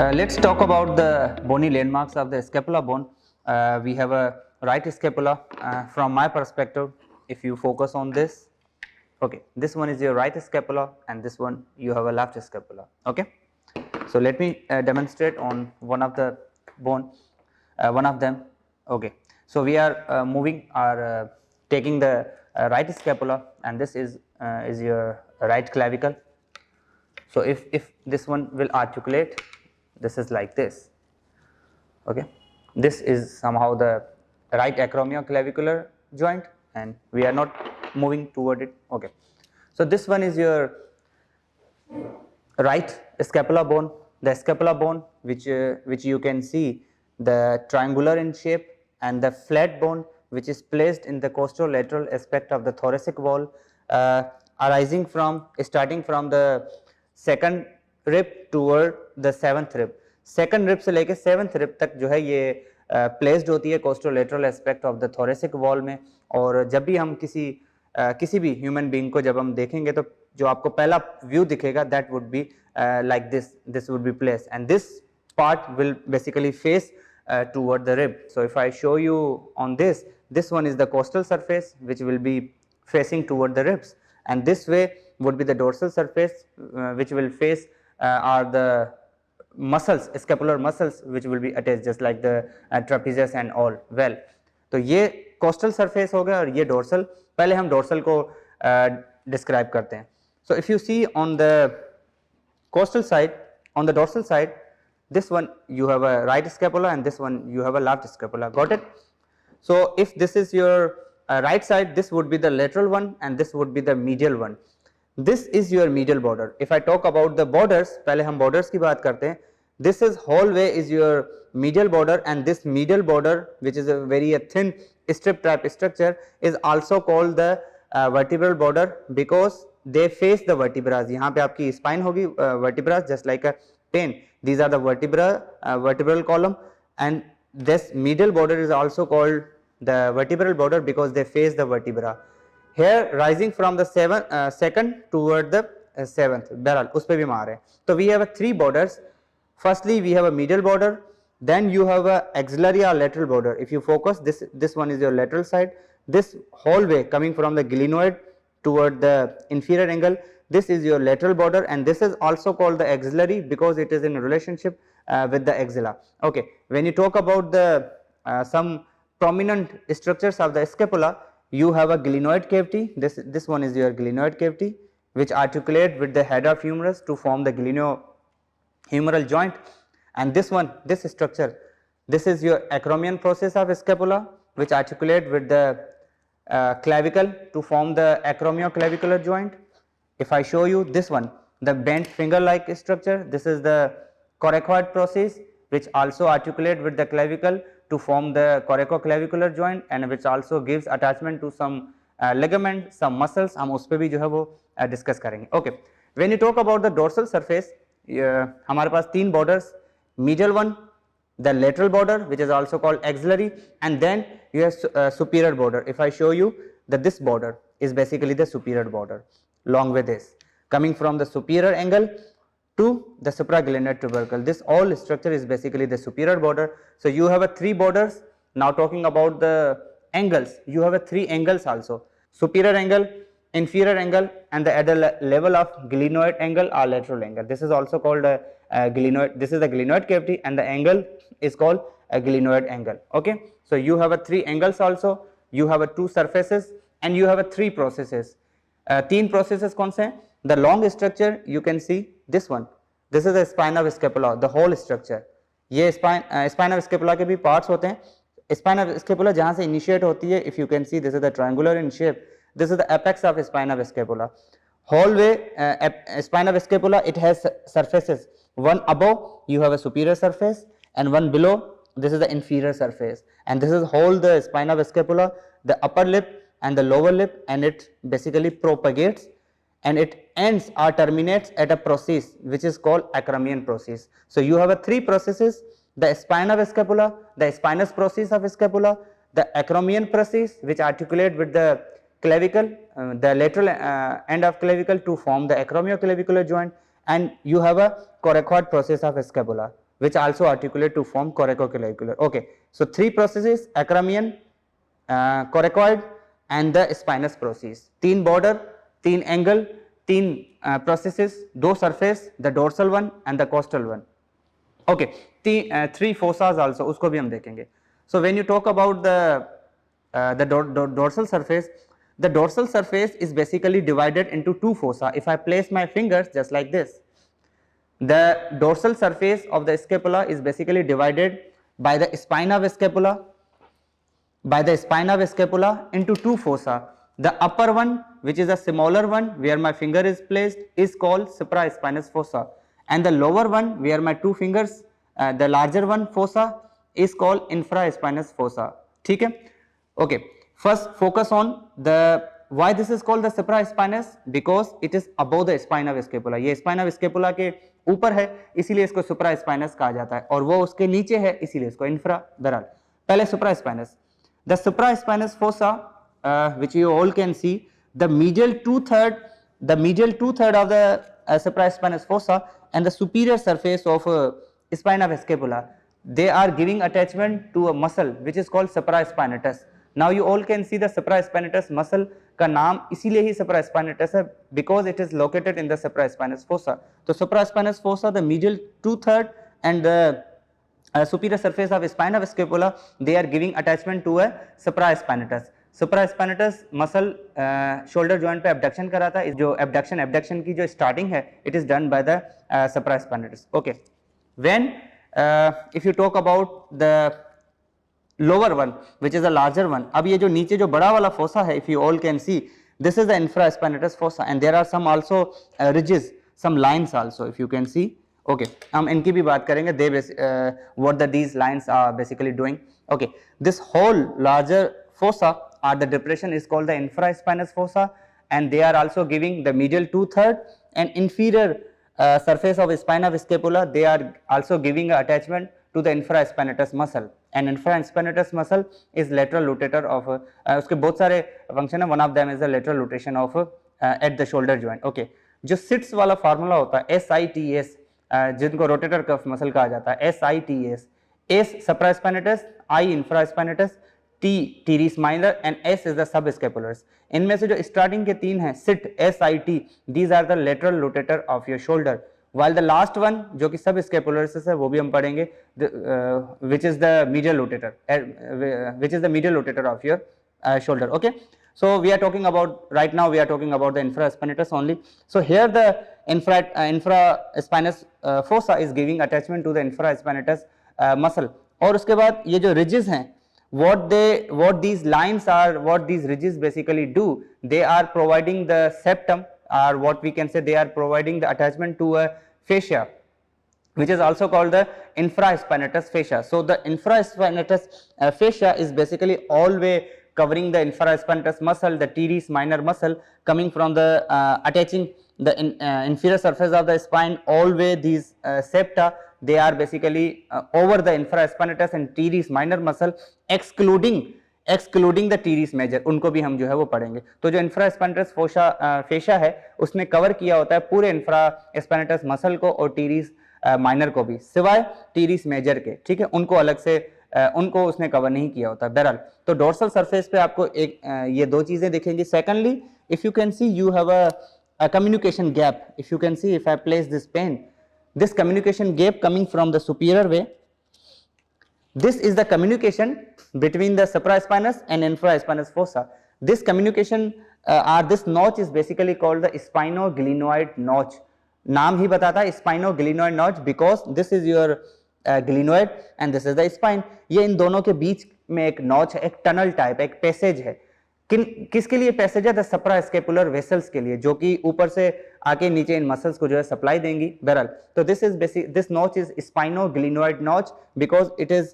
Let's talk about the bony landmarks of the scapula bone. We have a right scapula. From my perspective, if you focus on this, okay, this one is your right scapula and this one you have a left scapula. Okay, so let me demonstrate on one of the bone, one of them. Okay, so we are moving or taking the right scapula, and this is your right clavicle. So if this one will articulate, this is like this. Okay, this is somehow the right acromioclavicular joint, and we are not moving toward it. Okay, so this one is your right scapula bone, the scapula bone which you can see the triangular in shape, and the flat bone which is placed in the costerolateral aspect of the thoracic wall, arising from starting from the second rib toward the seventh rib. Second rib से लेके seventh rib तक जो है ये placed होती है costolateral aspect of the thoracic wall में। और जब भी हम किसी भी ह्यूमन बीइंग को जब हम देखेंगे तो जो आपको पहला व्यू दिखेगा that would be like this would be placed, and this part will basically face toward the rib. So if I show you on this one is the costal surface which will be facing toward the ribs, and this way would be the dorsal surface which will face are the muscles, scapular muscles which will be attached just like the trapezius and all. Well, तो ये coastal surface हो गया और ये dorsal। पहले हम dorsal को describe करते हैं। So if you see on the coastal side, on the dorsal side, this one you have a right scapula and this one you have a left scapula. Got it? So if this is your right side, this would be the lateral one and this would be the medial one. This is your medial border. If I talk about the borders, पहले हम borders की बात करते हैं। This is whole way is your medial border, and this medial border which is a very thin strip type structure is also called the vertebral border because they face the vertebrae. यहाँ पे आपकी spine होगी vertebrae just like a pen. These are the vertebral column, and this medial border is also called the vertebral border because they face the vertebra. Here rising from the second toward the seventh, बहरहाल उस पे भी मार है। तो we have three borders. Firstly we have a medial border, then you have a axillary or lateral border. If you focus, this one is your lateral side. This whole way coming from the glenoid toward the inferior angle, this is your lateral border, and this is also called the axillary because it is in relationship with the axilla. Okay, when you talk about the some prominent structures of the scapula, you have a glenoid cavity. This one is your glenoid cavity which articulate with the head of humerus to form the glenohumeral joint, and this structure, this is your acromion process of scapula which articulate with the clavicle to form the acromioclavicular joint. If I show you this one, the bent finger like structure, this is the coracoid process which also articulate with the clavicle to form the coracoclavicular joint, and which also gives attachment to some ligament, some muscles. हम उस पे भी जो है वो discuss करेंगे. Okay, when you talk about the dorsal surface, हमारे पास तीन borders, medial one, the lateral border which is also called axillary, and then you have superior border. If I show you that this border is basically the superior border, along with this coming from the superior angle to the supraglenoid tubercle, this all structure is basically the superior border. So you have a three borders. Now talking about the angles, you have a three angles also, superior angle, inferior angle, and the at the level of glenoid angle or lateral angle. This is also called a glenoid. This is the glenoid cavity, and the angle is called a glenoid angle. Okay, so you have a three angles also, you have a two surfaces, and you have a three processes. तीन processes कौन से हैं? The long structure you can see this one. This is the spine of scapula, the whole structure. ये spine of scapula के भी parts होते हैं. Spine of scapula जहाँ से initiate होती है, if you can see, this is the triangular in shape. This is the apex of spine of scapula. Whole way spine of scapula, it has surfaces. One above you have a superior surface, and one below, this is the inferior surface, and this is whole the spine of scapula, the upper lip and the lower lip, and it basically propagates and it ends or terminates at a process which is called acromion process. So you have a three processes: the spine of scapula, the spinous process of scapula, the acromion process which articulate with the clavicle, the lateral end of clavicle to form the acromioclavicular joint, and you have a coracoid process of scapula. which also articulate to form coracoclavicular. Okay, so three processes: acromion, coracoid and the spinous process. तीन border, तीन angle, तीन processes, दो surface, the dorsal one and the costal one. Okay, three fossas also, उसको भी हम देखेंगे. So when you talk about the dorsal surface, the dorsal surface is basically divided into two fossa. If I place my fingers just like this, the dorsal surface of the scapula is basically divided by the spina of scapula, into two fossa. The upper one, which is a smaller one where my finger is placed, is called supraspinous fossa, and the lower one where my two fingers, the larger one fossa, is called infraspinous fossa. ठीक है? Okay, first focus on the why this is called the supraspinous, because it is above the spina of scapula. ये spina of scapula के ऊपर है, इसीलिए इसको supraspinous कहा जाता है, और वो उसके नीचे है, इसीलिए इसको infra. बहरहाल पहले supraspinous. The supraspinous fossa, which you all can see, the medial two-third of the supraspinous fossa and the superior surface of spina of scapula, they are giving attachment to a muscle which is called supraspinatus. Now you all can see the supraspinatus muscle का नाम इसीलिए ही supraspinatus है, because it is located in the supraspinous fossa. तो supraspinous fossa, the medial two-third and the superior surface of spine of scapula, they are giving attachment to a supraspinatus. Supraspinatus muscle shoulder joint पे abduction कराता है. जो abduction की जो starting है, it is done by the supraspinatus. Okay, when if you talk about the lower one, which is a larger one, अब ये जो नीचे जो बड़ा वाला fossa है, if you all can see, this is the infraspinatus fossa, and there are some also ridges, some lines also, if you can see. Okay, हम इनकी भी बात करेंगे. They what these lines are basically doing. Okay, this whole larger fossa or the depression is called the infraspinous fossa, and they are also giving the medial two-third and inferior surface of spine of scapula. They are also giving attachment to the infraspinatus muscle, and infraspinatus muscle is lateral rotator of उसके बहुत सारे function है. One of them is the lateral rotation of at the shoulder joint. Okay, जो sits वाला formula होता है SITS, जिनको rotator cuff muscle कहा जाता है, SITS, S supraspinatus, I infraspinatus, T teres minor and S is the subscapulars. इनमें से जो स्टार्टिंग के तीन हैं, SIT, SIT, these are the lateral rotator of your shoulder, while the last one जो कि subscapulars है वो भी हम पढ़ेंगे, which is the medial rotator, of your shoulder. Okay, so we are talking about, right now we are talking about the infraspinatus only. So here the infraspinous fossa is giving attachment to the infraspinatus muscle. और उसके बाद ये जो ridges हैं, what these lines are, what these ridges basically do, they are providing the septum, or what we can say, they are providing the attachment to a fascia, which is also called the infraspinatus fascia. So the infraspinatus fascia is basically always covering the infraspinatus muscle, the teres minor muscle coming from the attaching the inferior surface of the spine. Always these septa, they are basically over the infraspinatus and teres minor muscle, excluding the teres major, उनको भी हम जो है वो पढ़ेंगे. तो जो infraspinatus fascia है उसने कवर किया होता है पूरे infraspinatus muscle को और teres माइनर को भी, सिवाय टीरिस मेजर के. ठीक है, उनको अलग से उनको उसने कवर नहीं किया होता. बहरहाल तो डोर्सल सरफेस पे आपको एक ये दो चीजें दिखेंगी. Secondly, if you can C, you have a communication gap. If you can see, if I place this pen, this communication gap coming from the superior way, this is the communication between the supraspinous and infraspinous fossa. This communication or this notch is basically called the spinoglenoid notch. नाम ही बताता है spinoglenoid notch, because this is your glenoid and this is the spine. ये इन दोनों के बीच में एक notch है, एक टनल टाइप, एक पैसेज है. किसके लिए पैसेज है? द सप्रास्केपुलर वेसल्स के लिए, जो कि ऊपर से आके नीचे इन मसल्स को जो है सप्लाई देंगी. बहरहाल तो this notch is spinoglenoid notch, because it is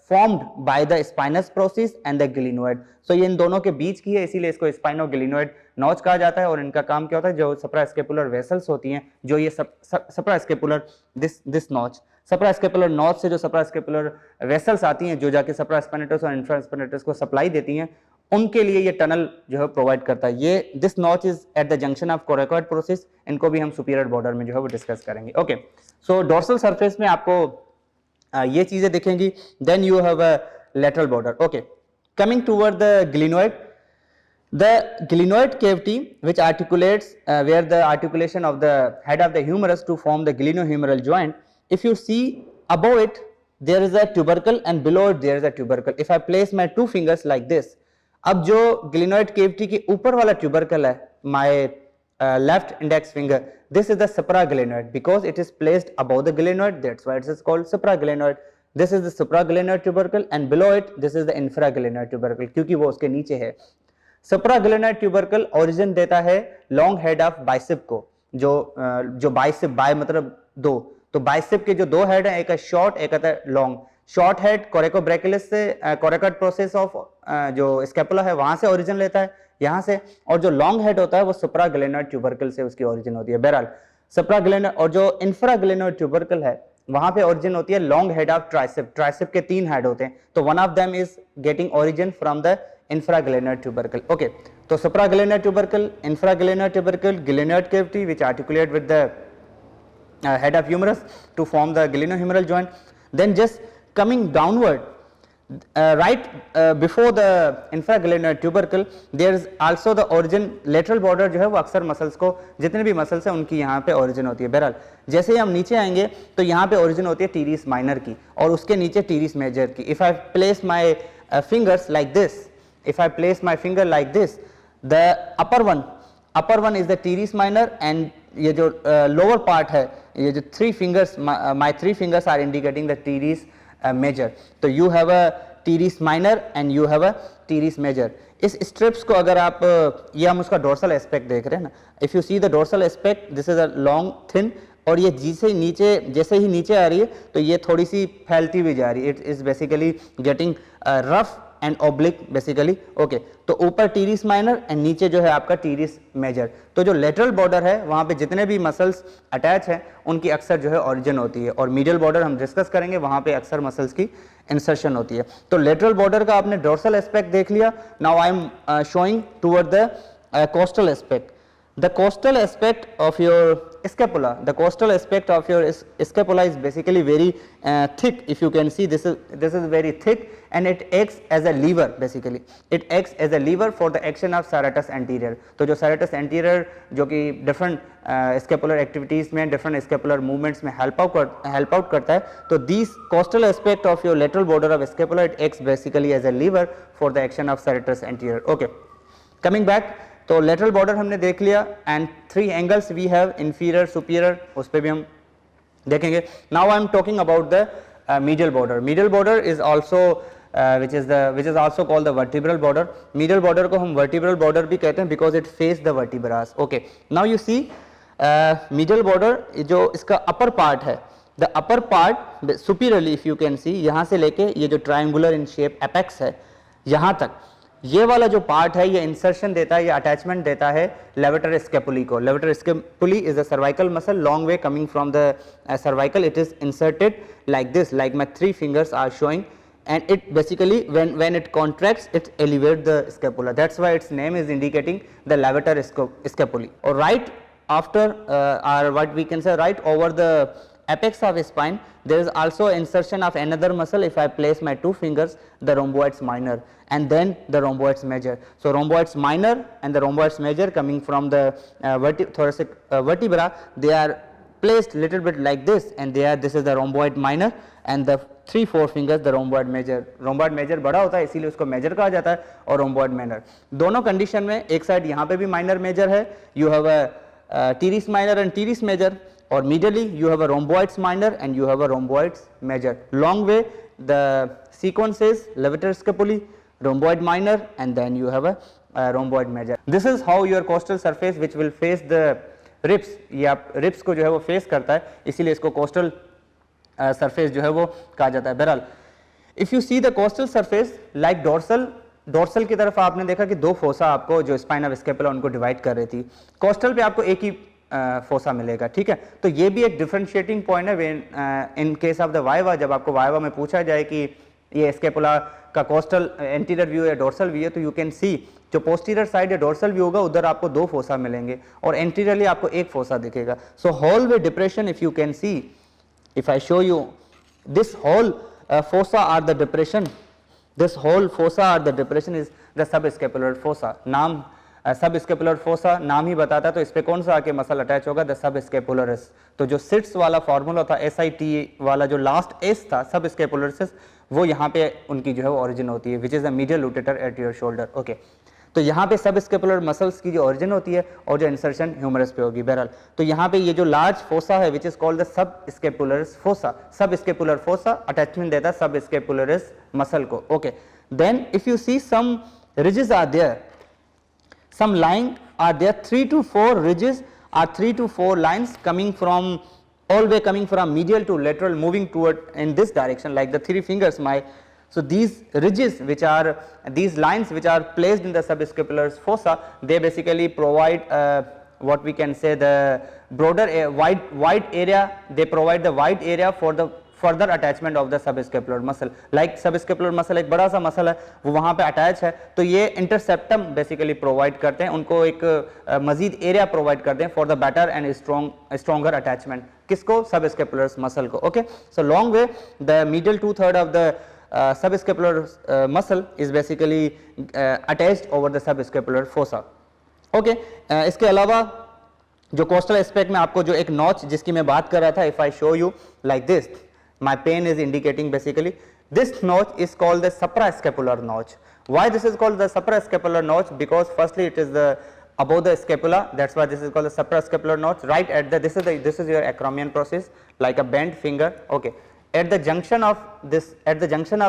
formed by the spinous process and the glenoid. So ये इन दोनों के बीच की है, इसीलिए इसको spinoglenoid notch कहा जाता है. और इनका काम क्या होता है? जो supraescapular vessels होती हैं, जो ये supraescapular this notch, supraescapular notch से जो supraescapular vessels आती हैं, जो जाके supraspinatus और infraspinatus को सप्लाई देती हैं, उनके लिए ये टनल जो है प्रोवाइड करता है। ये this notch is at the junction of coracoid process, इनको भी हम सुपीरियर बॉर्डर में जो है वो डिस्कस करेंगे। ओके, सो डोर्सल सरफेस में आपको ये चीजें दिखेंगी। Then you have a lateral border. Okay, coming toward the glenoid cavity which articulates where the articulation of the head of the humerus to form the glenohumeral joint. If you see above it there is a tubercle and below it there is a tubercle. If I place my two fingers like this, अब जो glenoid cavity के ऊपर वाला tubercle है, my left index finger, this is the supraglenoid because it is placed above the glenoid, that's why it is called supraglenoid. This is the supraglenoid tubercle and below it this is the infraglenoid tubercle, क्योंकि वो उसके नीचे है। supraglenoid tubercle origin देता है long head of bicep को, जो bicep, bye मतलब दो, तो bicep के जो दो हेड हैं, एक है शॉर्ट एक है लॉन्ग। शॉर्ट हेड कोरेकोब्रैकियलिस से कोरेकॉइड प्रोसेस ऑफ जो स्कैपुला है वहां से ओरिजिन लेता है, यहाँ से, और जो लॉन्ग हेड होता है वो सुप्राग्लेनोइड ट्यूबरकल से उसकी ओरिजिन होती है। बहरहाल सुप्राग्लेनोइड, और जो इंफ्राग्लेनोइड ट्यूबरकल है वहां पे ओरिजिन होती है long head of tricep. Tricep के 3 हेड होते हैं, तो one of them is getting origin from the infraglenoid tubercle. Okay, तो supraglenoid tubercle, infraglenoid tubercle, glenoid cavity which articulate with the head of humerus to form the glenohumeral joint. Then just coming downward, right before the infraglenoid tubercle there is also the origin lateral border जो है वो अक्सर muscles को, जितने भी muscles हैं उनकी यहाँ पे ओरिजिन होती है। बहरहाल जैसे ही हम नीचे आएंगे तो यहाँ पे ओरिजिन होती है टीरिस माइनर की और उसके नीचे टीरिस मेजर की। If I place my fingers like this, if I place my finger like this, the upper one is the teres minor and ये जो लोअर पार्ट है, ये जो 3 fingers, my 3 fingers are indicating the teres major. तो you have a teres minor and you have a teres major. इस strips को अगर आप, ये हम उसका डोर्सल एस्पेक्ट देख रहे हैं ना, if you see the dorsal aspect, this is a long thin, और ये जैसे ही नीचे आ रही है तो ये थोड़ी सी फैलती भी जा रही है। It is basically getting rough and oblique basically. Okay, तो ऊपर टीरिस माइनर एंड नीचे जो है आपका टीरिस मेजर। तो जो लेटरल बॉर्डर है वहां पे जितने भी मसल्स अटैच हैं उनकी अक्सर जो है ओरिजिन होती है, और मीडियल बॉर्डर हम डिस्कस करेंगे, वहां पे अक्सर मसल्स की इंसर्शन होती है। तो लेटरल बॉर्डर का आपने डोर्सल एस्पेक्ट देख लिया। Now I am showing toward the coastal aspect. The costal aspect of your scapula, the costal aspect of your scapula is basically very thick. If you can see, this is very thick and it acts as a lever. Basically it acts as a lever for the action of serratus anterior. तो जो serratus anterior जो कि different scapular activities में, different scapular movements में help out करता है, तो these costal aspect of your lateral border of scapula, it acts basically as a lever for the action of serratus anterior. Okay, coming back, तो lateral border हमने देख लिया and 3 angles we have, inferior, superior, उस पर भी हम देखेंगे। Now I am talking about the medial border. Medial border is also which is also called the vertebral border. Medial border को हम vertebral border भी कहते हैं because it face the vertebrae. Okay, now you see medial border जो इसका upper part है, the upper part superiorly if you can see, यहाँ से लेके ये जो triangular in shape apex है यहाँ तक, ये वाला जो पार्ट है ये इंसर्शन देता है, ये अटैचमेंट देता है लेवेटर स्कैपुली को। Levator scapulae is a cervical muscle, long way coming from the cervical, it is inserted like this, like my 3 fingers are showing, and it basically when it contracts it elevates the scapula, that's why its name is indicating the levator scapulae. Or right after or what we can say right over the apex of spine there is also insertion of another muscle. If I place my 2 fingers, the rhomboids minor and then the rhomboids major. So rhomboids minor and the rhomboids major coming from the thoracic vertebra, they are placed little bit like this, and this is the rhomboid minor and the 3-4 fingers the rhomboid major. rhomboid major बड़ा होता है इसीलिए उसको major कहा जाता है, और rhomboid minor। दोनों कंडीशन में एक साइड यहाँ पे भी माइनर मेजर है, you have a teres minor and teres major, or medially you have a rhomboids minor and you have a rhomboids major. Long way the sequence is levator scapulae, rhomboid minor and then you have a rhomboid major. This is how your costal surface which will face the ribs, ये आप ribs को जो है वो face करता है, इसीलिए इसको कोस्टल सरफेस जो है वो कहा जाता है। बहरहाल if you see the coastal surface like dorsal की तरफ आपने देखा कि 2 फोसा आपको जो स्पाइन ऑफ स्कैपुला उनको डिवाइड कर रही थी, कोस्टल पे आपको एक ही फोसा मिलेगा, ठीक है। तो ये भी एक डिफरेंशिएटिंग पॉइंट है in case of the viva, जब आपको वाइवा में पूछा जाए कि ये स्कैपुला का कोस्टल एंटीरियर व्यू या डोर्सल व्यू है तो यू कैन सी जो पोस्टीरियर साइड या डोर्सल व्यू होगा उधर आपको 2 फोसा मिलेंगे और एंटीरियरली आपको 1 फोसा दिखेगा. So whole way depression if you can see, if I show you this whole fossa are the depression, this whole fossa or the depression is the subscapular fossa. नाम subscapular fossa नाम ही बताता है तो इस पे कौन सा आके मसल अटैच होगा, द सबस्केपुलरिस. तो जो सिट्स वाला फार्मूला था SIT वाला जो लास्ट एस था सबस्केपुलरिस वो यहाँ पे उनकी जो है ओरिजिन होती है which is the medial rotator at your shoulder. Okay तो यहाँ पे सबस्केपुलर मसल्स की जो ओरिजिन होती है और जो इंसर्शन ह्यूमरस पे होगी. बहरहाल तो यहाँ पे ये जो लार्ज फोसा है which is called the subscapularis fossa, subscapular fossa attachment देता है सबस्केपुलरिस मसल को. Okay then if you see some ridges are there, some line are there, 3 to 4 ridges are 3 to 4 lines coming from all way coming from medial to lateral moving toward in this direction like the 3 fingers. So these ridges which are these lines which are placed in the subscapular fossa, they basically provide what we can say the broader wide area, they provide the wide area for the further attachment of the subscapular muscle. Like subscapular muscle एक बड़ा सा muscle है वो वहाँ पे attach है तो ये इंटरसेप्टम बेसिकली प्रोवाइड करते हैं, उनको एक मजीद एरिया प्रोवाइड करते हैं for the better and stronger attachment. किसको, सबस्केपुलर मसल को. Okay so long way the medial 2/3 of the subscapular muscle is basically attached over the subscapular fossa. Okay इसके अलावा जो कोस्टल एस्पेक्ट में आपको जो एक नॉच जिसकी मैं बात कर रहा था, if I show you like this, my pen is indicating basically this notch is called the suprascapular notch. Why this is called the suprascapular notch? Because firstly it is the above the scapula, that's why this is called the suprascapular notch. Right at the this is your acromion process like a bent finger. Okay, at the junction of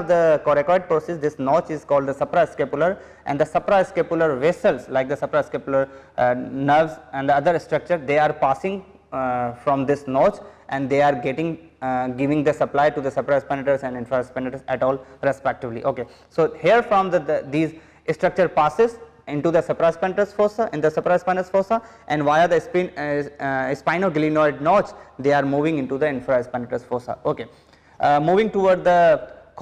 the coracoid process, this notch is called the suprascapular, and the suprascapular vessels like the suprascapular nerves and the other structure, they are passing from this notch and they are getting giving the supply to the supraspinatus and infraspinatus at all respectively. Okay, so here from these structure passes into the supraspinatus fossa, in the supraspinous fossa, and via the spinoglenoid notch they are moving into the infraspinatus fossa. Okay, moving toward the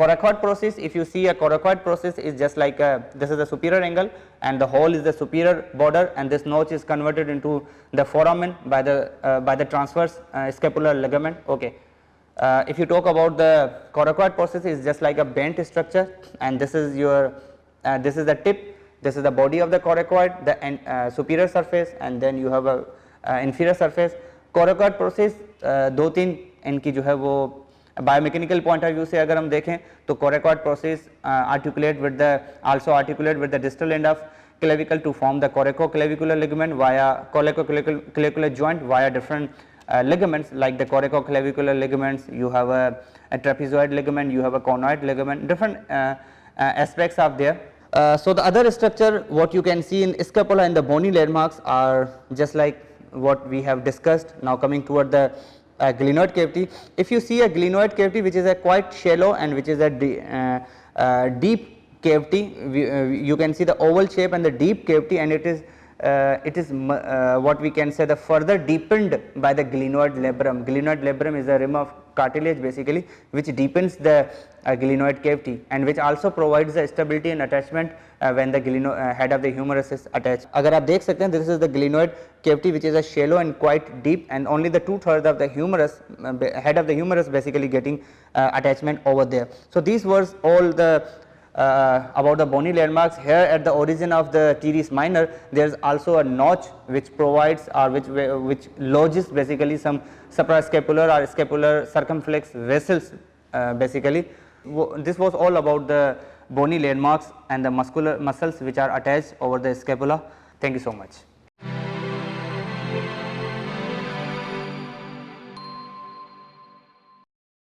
coracoid process, if you see a coracoid process is just like this is the superior angle and the whole is the superior border and this notch is converted into the foramen by the transverse scapular ligament. Okay. If you talk about the coracoid process is just like a bent structure and this is your this is the tip, this is the body of the coracoid, the superior surface and then you have a inferior surface. Coracoid process दो तीन इनकी जो है वो biomechanical point of view से अगर हम देखें तो coracoid process articulate with the distal end of clavicle to form the coracoclavicular ligament via coracoclavicular joint via different ligaments like the coracoclavicular ligaments, you have a trapezoid ligament, you have a conoid ligament, different aspects are there. So the other structure what you can see in scapula and the bony landmarks are just like what we have discussed. Now coming toward the glenoid cavity, if you see a glenoid cavity which is a quite shallow and which is a deep cavity, you can see the oval shape and the deep cavity, and it is what we can say the further deepened by the glenoid labrum. Glenoid labrum is a rim of cartilage basically which deepens the glenoid cavity and which also provides the stability and attachment when the head of the humerus is attached. अगर आप देख सकते हैं this is the glenoid cavity which is a shallow and quite deep and only the 2/3 of the humerus head of the humerus basically getting attachment over there. So these were all the about the bony landmarks. Here at the origin of the teres minor there is also a notch which provides or which lodges basically some suprascapular or scapular circumflex vessels basically. This was all about the bony landmarks and the muscles which are attached over the scapula. Thank you so much.